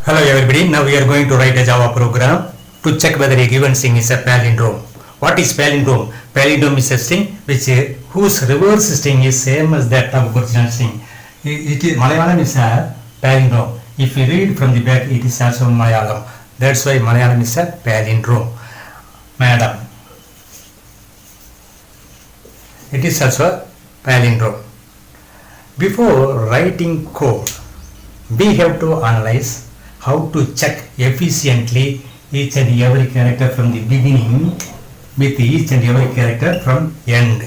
Hello everybody, now we are going to write a Java program to check whether a given string is a palindrome. What is palindrome? Palindrome is a string whose reverse string is same as that of original string. Malayalam is a palindrome. If you read from the back, it is also Malayalam. That's why Malayalam is a palindrome. Madam. It is also a palindrome. Before writing code, we have to analyze how to check efficiently each and every character from the beginning with each and every character from end.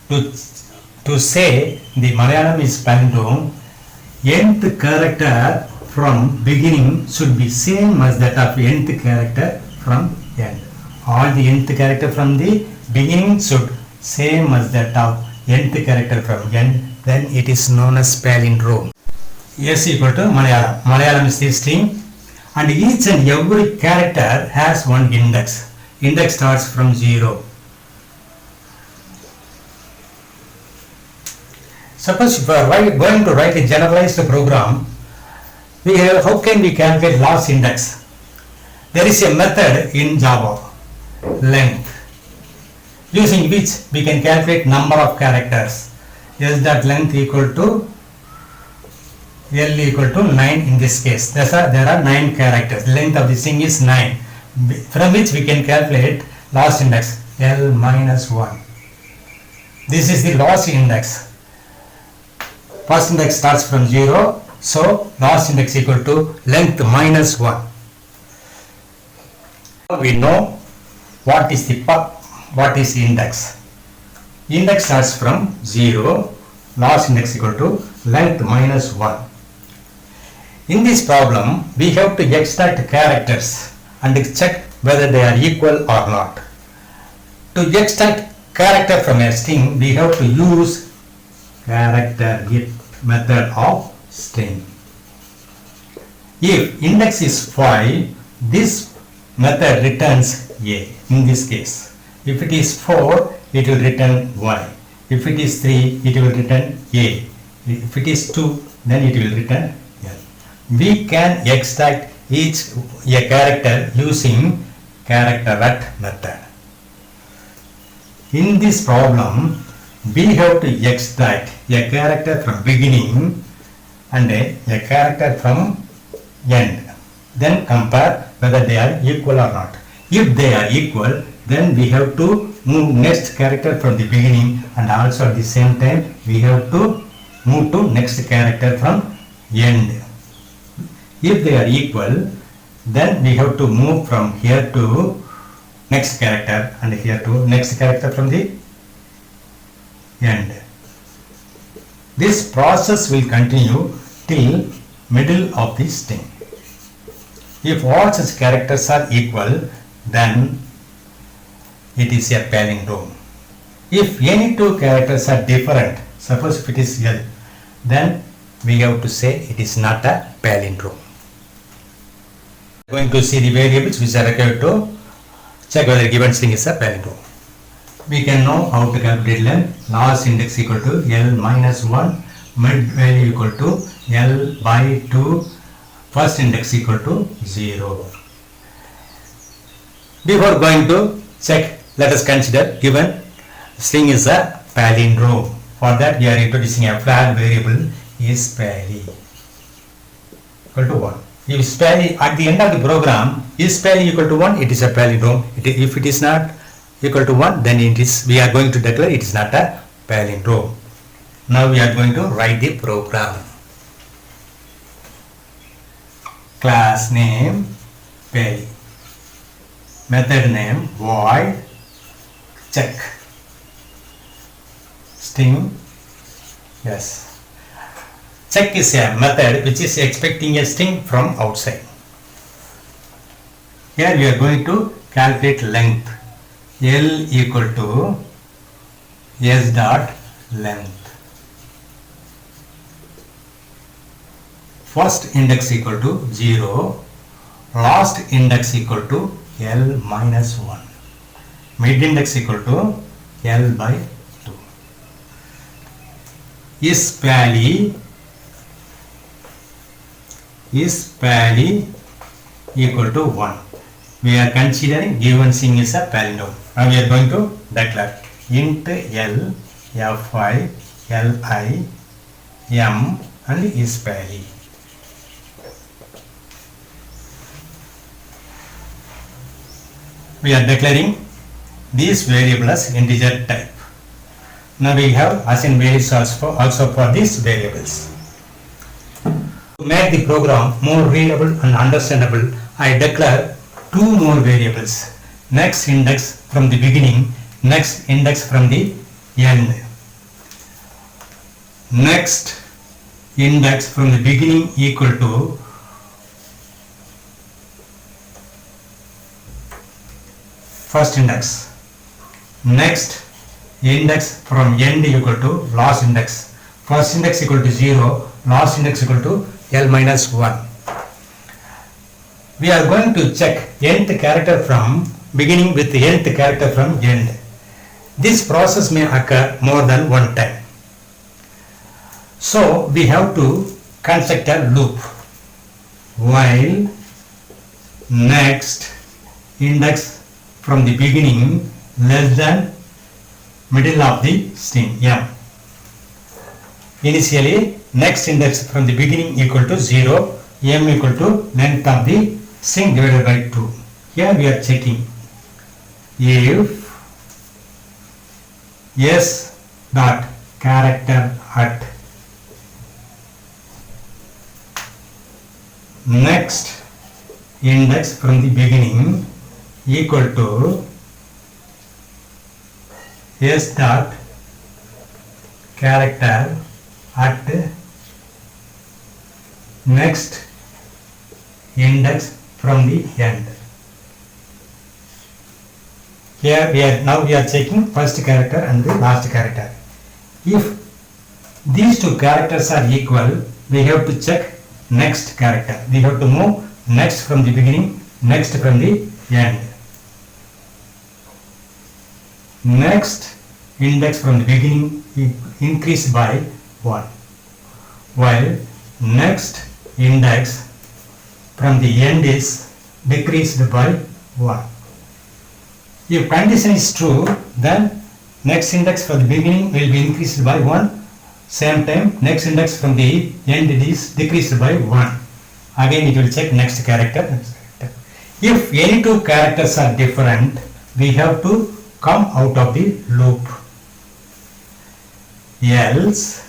To say the Malayalam is palindrome, nth character from beginning should be same as that of nth character from end. All the nth character from the beginning should same as that of nth character from end. Then it is known as palindrome. S equal to Malayalam. Malayalam is the string, and each and every character has one index. Index starts from 0. Suppose if we are going to write a generalized program, how can we calculate last index? There is a method in Java, length, using which we can calculate number of characters. Is that length equal to L equal to 9 in this case. There are 9 characters. Length of the string is 9, from which we can calculate last index L minus 1. This is the last index. First index starts from 0, so last index equal to length minus 1. We know what is index. Index starts from 0, last index equal to length minus 1. In this problem, we have to extract characters and check whether they are equal or not. To extract character from a string, we have to use character get method of string. If index is 5, this method returns A in this case. If it is 4, it will return Y. If it is 3, it will return A. If it is 2, then it will return L. We can extract a character using character at method. In this problem, we have to extract a character from beginning and a character from end. Then compare whether they are equal or not. If they are equal, then we have to move next character from the beginning, and also at the same time we have to move to next character from end. If they are equal, then we have to move from here to next character and here to next character from the end. This process will continue till middle of the string. If all such characters are equal, then it is a palindrome. If any two characters are different, suppose if it is L, then we have to say it is not a palindrome. We are going to see the variables which are required to check whether a given string is a palindrome. We can know how to calculate length. Last index equal to L minus 1, mid value equal to L by 2, first index equal to 0. Before going to check, let us consider given string is a palindrome. For that we are introducing a flag variable is pali equal to 1. If pali at the end of the program is pali equal to 1, it is a palindrome. If it is not equal to 1, then we are going to declare it is not a palindrome. Now we are going to write the program. Class name pali, method name void check, string yes. Check is a method which is expecting a string from outside. Here we are going to calculate length. L equal to S dot length. First index equal to 0, last index equal to L minus 1. Mid index equal to L by 2. Is pali is pali equal to 1. We are considering given thing is a polynomial. Now we are going to declare int l fi li m and is pali. We are declaring these variables as integer type. Now we have assigned values also for these variables. To make the program more readable and understandable, I declare two more variables. Next index from the beginning, next index from the end. Next index from the beginning equal to first index. Next index from end equal to last index. First index equal to 0, last index equal to l minus 1. We are going to check nth character from beginning with nth character from end. This process may occur more than one time. So we have to construct a loop. While next index from the beginning less than middle of the string m. Initially next index from the beginning equal to 0, m equal to length of the string divided by 2. Here we are checking if s dot character at next index from the beginning equal to s dot character at next index from the end. Here we are checking first character and the last character. If these two characters are equal, we have to check next character. We have to move next from the beginning, next from the end. Next index from the beginning increased by 1, while next index from the end is decreased by 1. If condition is true, then next index from the beginning will be increased by 1. Same time next index from the end is decreased by 1. Again it will check next character. If any two characters are different, we have to come out of the loop. Else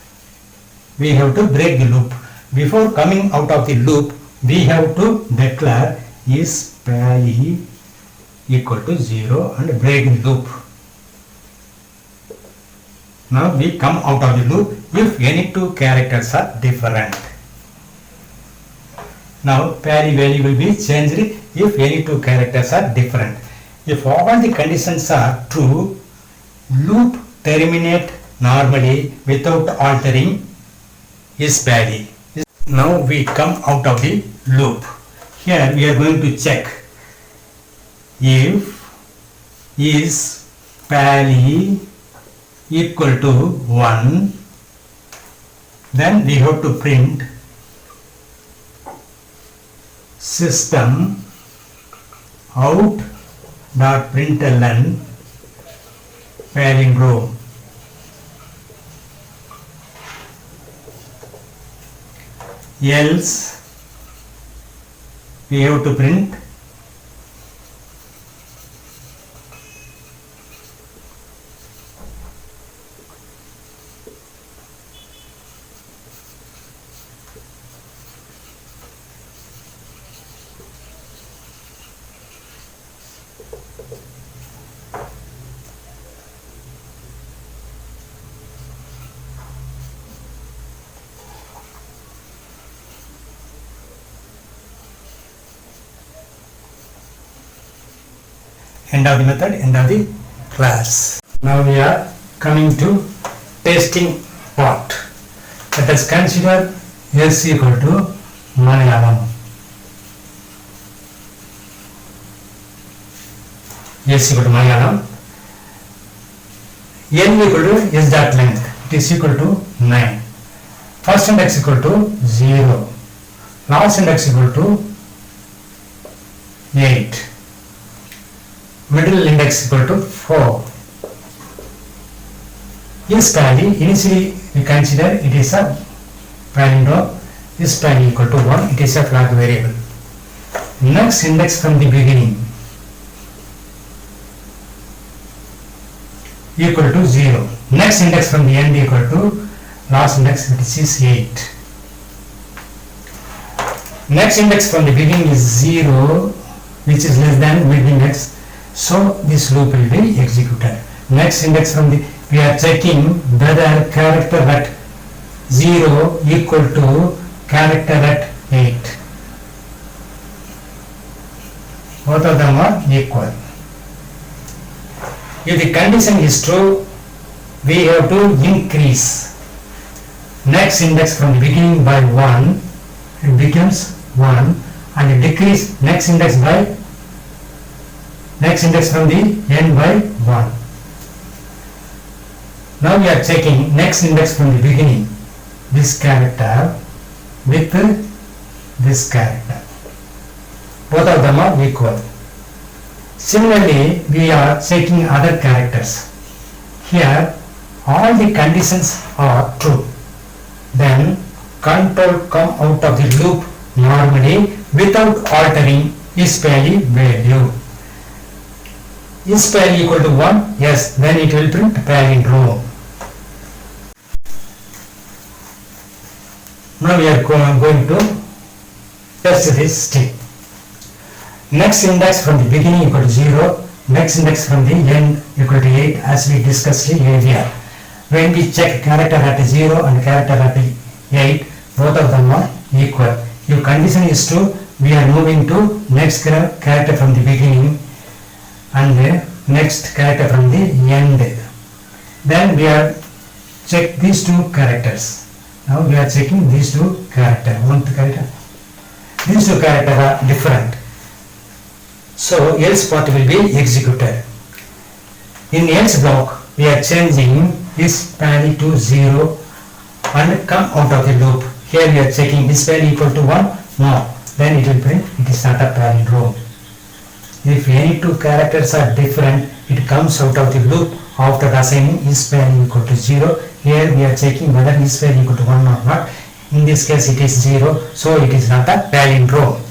we have to break the loop. Before coming out of the loop, we have to declare is pali equal to 0 and break the loop. Now we come out of the loop if any two characters are different. Now pali value will be changed if any two characters are different. If all the conditions are true, loop terminate normally without altering is pali. Now we come out of the loop. Here we are going to check if is pali equal to 1, then we have to print system out dot println palindrome. Else we have to print end of the method, end of the class. Now we are coming to testing part. Let us consider s equal to Malayalam. S equal to Malayalam. N equal to s dot length. It is equal to 9. First index equal to 0. last index equal to 8, middle index equal to 4. Is value initially we consider it is a palindrome, is value equal to 1, it is a flag variable. Next index from the beginning equal to 0. Next index from the end equal to last index, which is 8. Next index from the beginning is 0, which is less than mid index, so this loop will be executed. Next index from the, we are checking whether character at 0 equal to character at 8. Both of them are equal. If the condition is true, we have to increase next index from the beginning by 1, it becomes 1, and decrease next index by next index from the end by 1. Now we are checking next index from the beginning, this character with this character. Both of them are equal. Similarly, we are checking other characters. Here, all the conditions are true. Then, control come out of the loop normally without altering isValue value. IsValue equal to 1? Yes, then it will print palindrome. Now we are going to test this string. Next index from the beginning equal to 0, next index from the end equal to 8, as we discussed earlier. When we check character at 0 and character at 8, both of them are equal. If condition is true, we are moving to next character from the beginning and next character from the end. Then we are check these two characters. Now we are checking these two characters. These two characters are different. So else part will be executed. In else block, we are changing this value to 0 and come out of the loop. Here we are checking this value equal to 1. No, then it will print it is not a palindrome. If any two characters are different, it comes out of the loop after assigning is value equal to 0. Here we are checking whether is value equal to 1 or not. In this case it is 0, so it is not a palindrome.